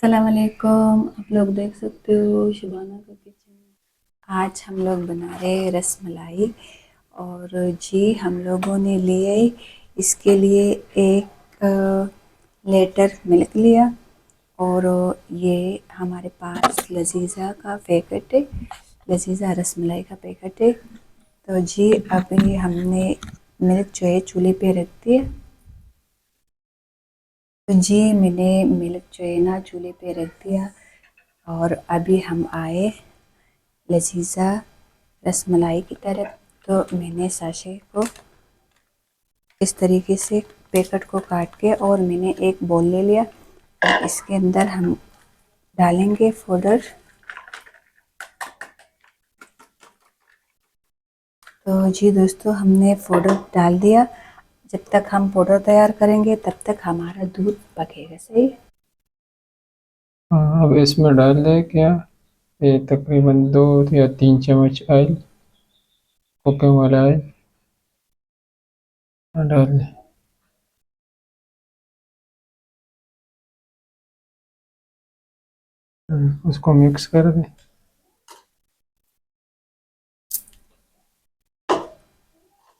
अस्सलाम वालेकुम। आप लोग देख सकते हो शुबाना का किचन। आज हम लोग बना रहे हैं रस मलाई। और जी हम लोगों ने लिए इसके लिए एक लीटर मिल्क लिया। और ये हमारे पास लजीज़ा का पैकेट है, लजीज़ा रस मलाई का पैकेट है। तो जी अभी हमने मिल्क जो है चूल्हे पे रख दिया। तो जी मैंने मिल्क जो है ना चूल्हे पे रख दिया। और अभी हम आए लजीज़ा रसमलाई की तरफ। तो मैंने साशे को इस तरीके से पैकेट को काट के और मैंने एक बोल ले लिया। और इसके अंदर हम डालेंगे पाउडर। तो जी दोस्तों हमने पाउडर डाल दिया। जब तक हम पाउडर तैयार करेंगे तब तक हमारा दूध पकेगा। सही। हाँ, अब इसमें डाल दें क्या? ये तकरीबन 2 या 3 चम्मच ऑयल, कुकिंग वाला ऑयल डाल दें। उसको मिक्स कर दें।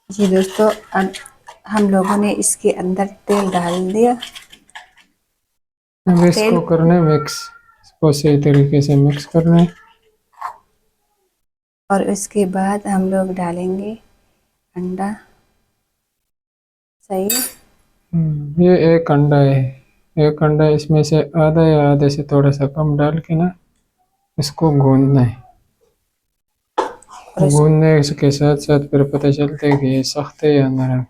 जी दोस्तों अब हम लोगों ने इसके अंदर तेल डाल दिया। अब इसको तेल करना है मिक्स। इसको सही तरीके से मिक्स करना है। और उसके बाद हम लोग डालेंगे अंडा। सही है। ये एक अंडा है। एक अंडा, इसमें से आधा या आधे से थोड़ा सा कम डाल के ना इसको गूंदना है। और उस गूंदने के साथ साथ फिर पता चलता है कि ये सख्त है या नरम।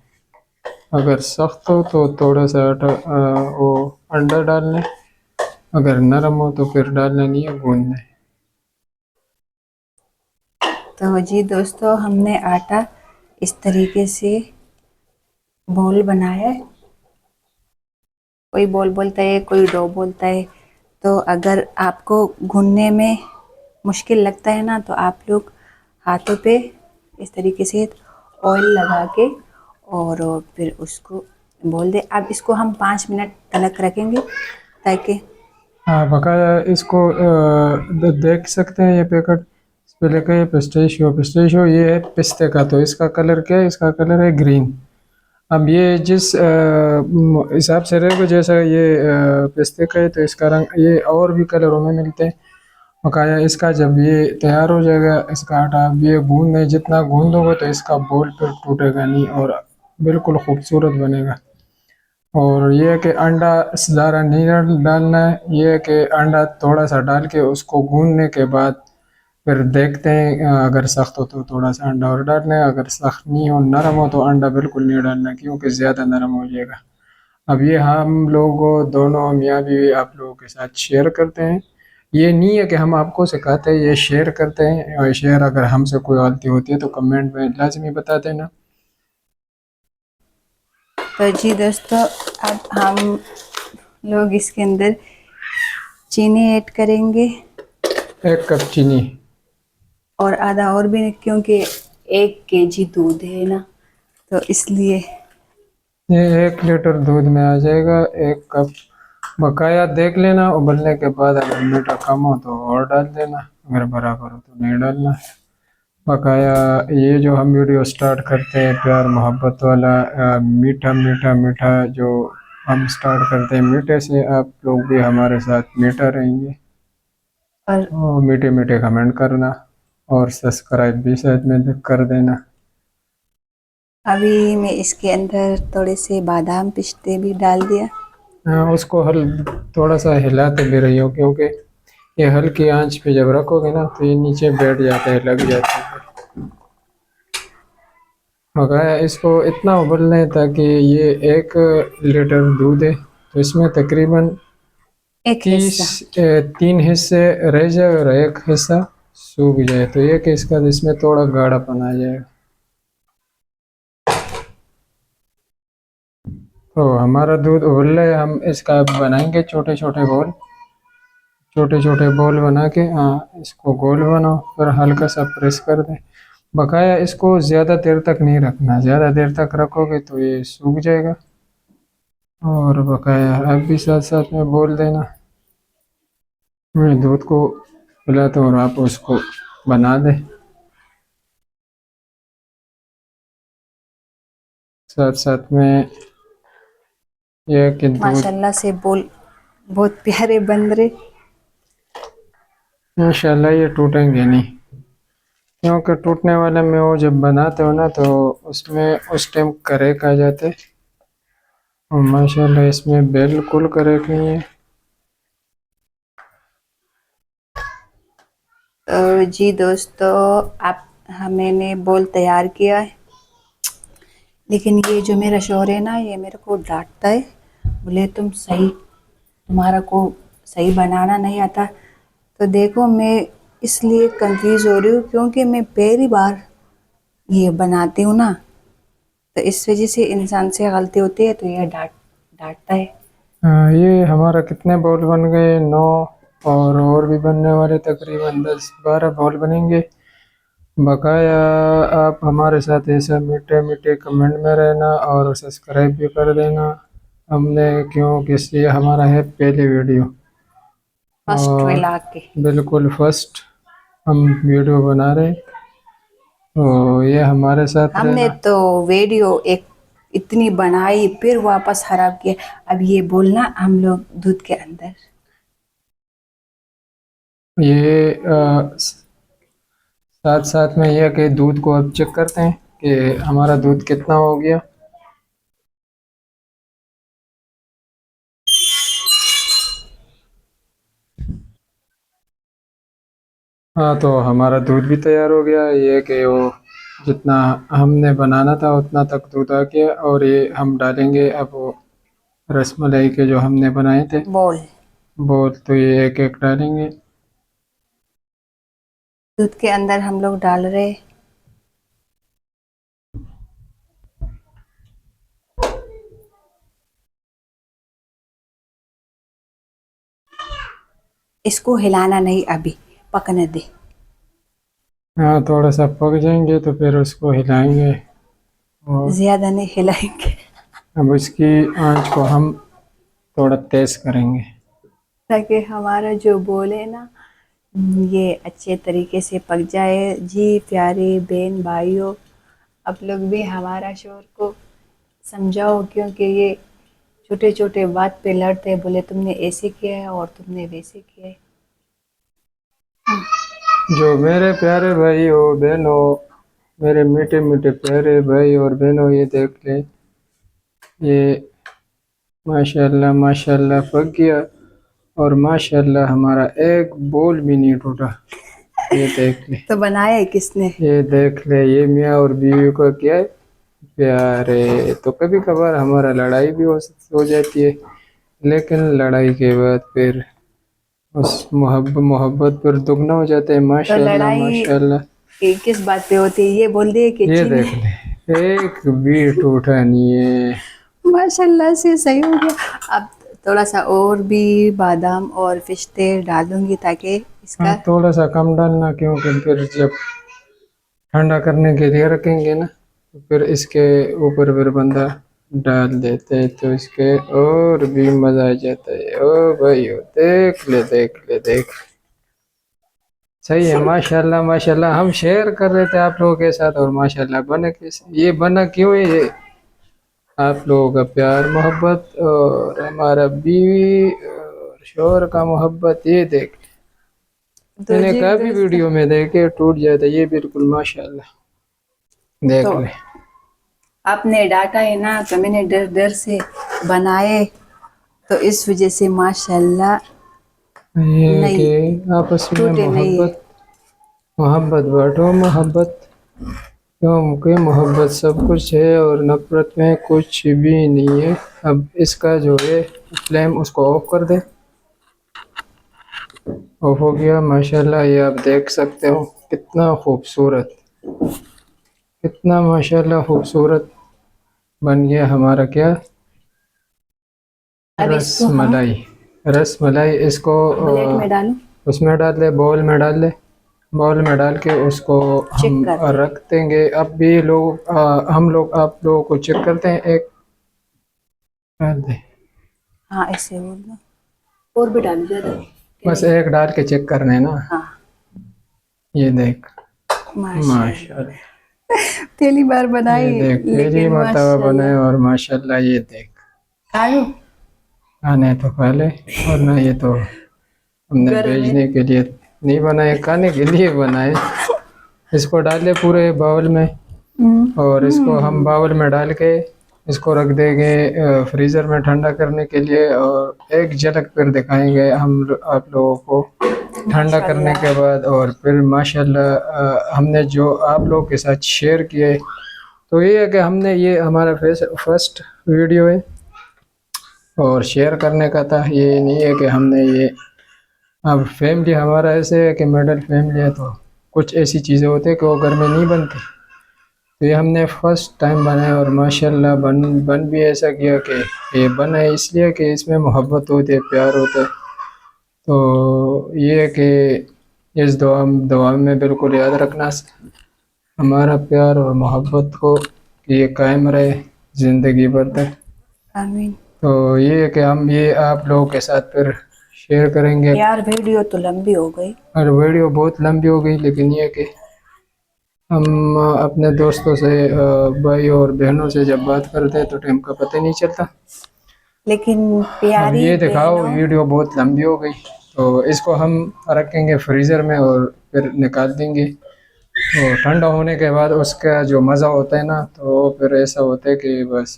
अगर सख्त हो तो थोड़ा सा वो अंडा डालना है। अगर नरम हो तो फिर डालना नहीं है, गूंदना है। तो जी दोस्तों हमने आटा इस तरीके से बॉल बनाया है। कोई बॉल बोलता है, कोई डो बोलता है। तो अगर आपको गूंदने में मुश्किल लगता है ना तो आप लोग हाथों पे इस तरीके से ऑयल लगा के और फिर उसको बोल दे। अब इसको हम 5 मिनट तलक रखेंगे ताकि हाँ, बकाया इसको देख सकते हैं ये पैकेट। इस पे लिखा है पिस्ताशियो। पिस्ताशियो ये है पिस्ते का, तो इसका कलर क्या है? इसका कलर है ग्रीन। अब ये जिस हिसाब से रहेगा, जैसा ये पिस्ते का है तो इसका रंग ये और भी कलरों में मिलते हैं। बकाया इसका जब ये तैयार हो जाएगा, इसका आटा अब ये गूंदने जितना गूंदोगे तो इसका बोल फिर टूटेगा नहीं और बिल्कुल खूबसूरत बनेगा। और ये है कि अंडा ज़्यादा नहीं डालना है। ये है कि अंडा थोड़ा सा डाल के उसको गूंदने के बाद फिर देखते हैं, अगर सख्त हो तो थोड़ा सा अंडा और डालना है। अगर सख्त नहीं हो, नरम हो, तो अंडा बिल्कुल नहीं डालना क्योंकि ज़्यादा नरम हो जाएगा। अब ये हम लोग दोनों मियाँ बीवी आप लोगों के साथ शेयर करते हैं। ये नहीं है कि हम आपको सिखाते हैं, ये शेयर करते हैं। और शेयर अगर हमसे कोई गलती होती है तो कमेंट में लाजमी बता देना। तो जी दोस्तों अब हम लोग इसके अंदर चीनी ऐड करेंगे। 1 कप चीनी। और आधा और भी क्योंकि 1 केजी दूध है ना तो इसलिए। ये 1 लीटर दूध में आ जाएगा 1 कप। बकाया देख लेना, उबलने के बाद अगर मीठा कम हो तो और डाल देना, अगर बराबर हो तो नहीं डालना। बकाया ये जो हम वीडियो स्टार्ट करते हैं प्यार मोहब्बत वाला, मीठा मीठा मीठा जो हम स्टार्ट करते हैं, मीठे से आप लोग भी हमारे साथ मीठा रहेंगे। और और मीठे मीठे कमेंट करना और सब्सक्राइब भी साथ में कर देना। अभी मैं इसके अंदर थोड़े से बादाम पिस्ते भी डाल दिया। उसको थोड़ा सा हिलाते भी रही हो क्योंकि ये हल्की आंच पे जब रखोगे ना तो ये नीचे बैठ जाता है, लग जाता है। मगर इसको इतना उबलना है ताकि ये 1 लीटर दूध है तो इसमें तकरीबन एक तीस हिस्सा। 3 हिस्से रह जाए और एक हिस्सा सूख जाए, तो ये कि इसका इसमें थोड़ा गाढ़ापन आ जाएगा। तो हमारा दूध उबल रहा है, हम इसका बनाएंगे छोटे छोटे बॉल। छोटे छोटे बॉल बना के, हाँ, इसको गोल बनाओ फिर हल्का सा प्रेस कर दें। बकाया इसको ज़्यादा देर तक नहीं रखना, ज़्यादा देर तक रखोगे तो ये सूख जाएगा। और बकाया आप भी साथ साथ में बोल देना। मैं दूध को पिलाता हूँ और आप उसको बना दें। साथ साथ में यह कि दूध माशाल्लाह से बोल बहुत प्यारे बन रहे। इंशाल्लाह ये टूटेंगे नहीं, क्योंकि टूटने वाले में वो जब बनाते हो ना तो उसमें उस टाइम करेक आ जाते। और माशाल्लाह इसमें बिल्कुल करेक नहीं है। जी दोस्तों, आप मैंने बोल तैयार किया है, लेकिन ये जो मेरा शौहर है ना, ये मेरे को डांटता है, बोले तुम्हारा को सही बनाना नहीं आता। तो देखो, मैं इसलिए कंफ्यूज हो रही हूँ क्योंकि मैं पहली बार ये बनाती हूँ ना, तो इस वजह से इंसान से गलती होती है, तो ये डांटता है। ये हमारा कितने बाउल बन गए? 9। और भी बनने वाले तकरीबन 10-12 बाउल बनेंगे। बकाया आप हमारे साथ ऐसा मीठे मीठे कमेंट में रहना और सब्सक्राइब भी कर देना। हमने क्योंकि ये हमारा है पहली वीडियो, फर्स्ट और मिला के बिल्कुल फर्स्ट हम वीडियो बना रहे हैं, तो ये हमारे साथ हमने रहना। तो वीडियो एक इतनी बनाई फिर वापस खराब किया। अब ये बोलना हम लोग दूध के अंदर ये साथ साथ में यह कि दूध को अब चेक करते हैं कि हमारा दूध कितना हो गया। हाँ, तो हमारा दूध भी तैयार हो गया। ये कि वो जितना हमने बनाना था उतना तक दूध आ गया, और ये हम डालेंगे अब वो रसमलाई के जो हमने बनाए थे बोल वो, तो ये एक एक डालेंगे। दूध के अंदर हम लोग डाल रहे। इसको हिलाना नहीं, अभी पकने दे। हाँ, थोड़ा सा पक जाएंगे तो फिर उसको हिलाएंगे। और ज्यादा नहीं हिलाएंगे अब इसकी आंच को हम थोड़ा तेज करेंगे। ताकि हमारा जो बोले ना, ये अच्छे तरीके से पक जाए। जी प्यारे बहन भाइयों, आप लोग भी हमारा शोर को समझाओ, क्योंकि ये छोटे छोटे बात पे लड़ते हैं, बोले तुमने ऐसे किया है और तुमने वैसे किया है। जो मेरे प्यारे भाई हो बहनों, मेरे मीठे मीठे प्यारे भाई और बहनों, ये देख ले, ये माशाल्लाह माशाल्लाह पक गया। और माशाल्लाह हमारा एक बोल भी नहीं टूटा। ये देख ले, तो बनाया है किसने? ये देख ले, ये मियाँ और बीवी को क्या है प्यार है। तो कभी कभार हमारा लड़ाई भी हो जाती है, लेकिन लड़ाई के बाद फिर उस मोहब्बत पर दुगना हो जाता है। तो माशाल्लाह लड़ाई माशाल्लाह। किस बात पे होती है, ये बोल दिए कि ये चीनी? देख ले, एक भी टूटा नहीं है। माशाल्लाह से सही हो गया। अब थोड़ा सा और भी बादाम और पिस्ते डालूंगी ताकि हाँ, इसका थोड़ा सा कम डालना, क्योंकि फिर जब ठंडा करने के लिए रखेंगे ना तो फिर इसके ऊपर फिर बंदा डाल देते हैं तो इसके और भी मजा आ जाता है। ओ भाई ओ, देख ले देख ले देख ले। सही है, माशाल्लाह माशाल्लाह। हम शेयर कर रहे थे आप लोगों के साथ, और माशाल्लाह बना कैसे, ये बना क्यों है? ये आप लोगों का प्यार मोहब्बत और हमारा बीवी और शोहर का मोहब्बत। ये देख, तो मैंने जी काफी दोस्तों, वीडियो में देखे टूट जाता है, ये बिल्कुल माशाल्लाह तो देख ले। आपने डांटा है ना, तो मैंने डर डर से बनाए, तो इस वजह से माशाल्लाह ये है कि नहीं आपस में टूटे नहीं है। मोहब्बत, मोहब्बत बांटो मोहब्बत, क्योंकि मोहब्बत सब कुछ है और नफरत में कुछ भी नहीं है। अब इसका जो है फ्लेम उसको ऑफ कर दे। ऑफ हो गया माशाल्लाह। ये आप देख सकते हो कितना खूबसूरत, कितना माशाल्लाह खूबसूरत बन गया हमारा क्या, अब रस इसको हम मलाई। रस मलाई इसको प्लेट में डालूं? उसमें डाल ले, बाउल में डाल ले। बाउल में डाल के उसको हम चेक करते। रख देंगे। अब भी लोग हम लोग आप लोगों को चेक करते हैं। एक डाल दे। हाँ, ऐसे बोल दो। और भी डालूं ज़्यादा? बस एक डाल के चेक करना है ना। हाँ ये देख माशाल्लाह, माशाल्लाह, पहली बार बनाई ये देख पहली लेकिन मर्तबा बनाए माशाल्लाह। और माशाल्लाह। ये देख खाओ खाने तो खा ले, वरना ये तो हमने घर में। बेचने के लिए नहीं बनाए, खाने के लिए बनाए। इसको डाले पूरे बाउल में और इसको हम बाउल में डाल के इसको रख देंगे फ्रीज़र में ठंडा करने के लिए। और एक झलक फिर दिखाएंगे हम आप लोगों को ठंडा करने के बाद। और फिर माशाल्लाह हमने जो आप लोगों के साथ शेयर किए, तो ये है कि हमने ये हमारा फर्स्ट वीडियो है और शेयर करने का था। ये नहीं है कि हमने ये, अब फैमिली हमारा ऐसे है कि मिडिल फैमिली है, तो कुछ ऐसी चीज़ें होती है कि वो घर में नहीं बनती। तो ये हमने फर्स्ट टाइम बनाया और माशाल्लाह बन भी ऐसा किया कि ये बना है इसलिए कि इसमें मोहब्बत होती है, प्यार होता है। तो ये है कि इस दुआ में बिल्कुल याद रखना हमारा प्यार और मोहब्बत को, कि ये कायम रहे ज़िंदगी भर तक। आमीन। तो ये है कि हम ये आप लोगों के साथ फिर शेयर करेंगे। यार वीडियो तो लंबी हो गई और वीडियो बहुत लंबी हो गई, लेकिन ये है कि हम अपने दोस्तों से भाई और बहनों से जब बात करते हैं तो टाइम का पता नहीं चलता। लेकिन अब प्यारी ये दिखाओ बहनों, वीडियो बहुत लंबी हो गई, तो इसको हम रखेंगे फ्रीज़र में और फिर निकाल देंगे। तो ठंडा होने के बाद उसका जो मज़ा होता है ना, तो फिर ऐसा होता है कि बस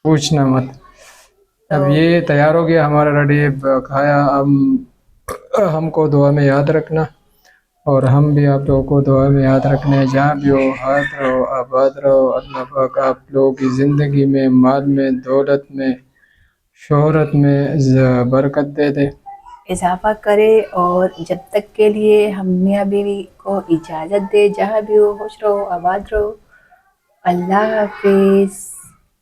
पूछना मत। अब तो ये तैयार हो गया हमारा रेडी खाया। हमको दुआ में याद रखना और हम भी आप लोगों को दुआ में याद रखने, जहाँ भी हो हाथ रहो आबाद रहो। अल्लाह पाक आप लोगों की ज़िंदगी में, माल में, दौलत में, शोहरत में बरकत दे दे। इजाफा करे। और जब तक के लिए हम मियाँ बीवी को इजाज़त दे, जहाँ भी हो खुश रहो आबाद रहो। अल्लाह हाफिज़।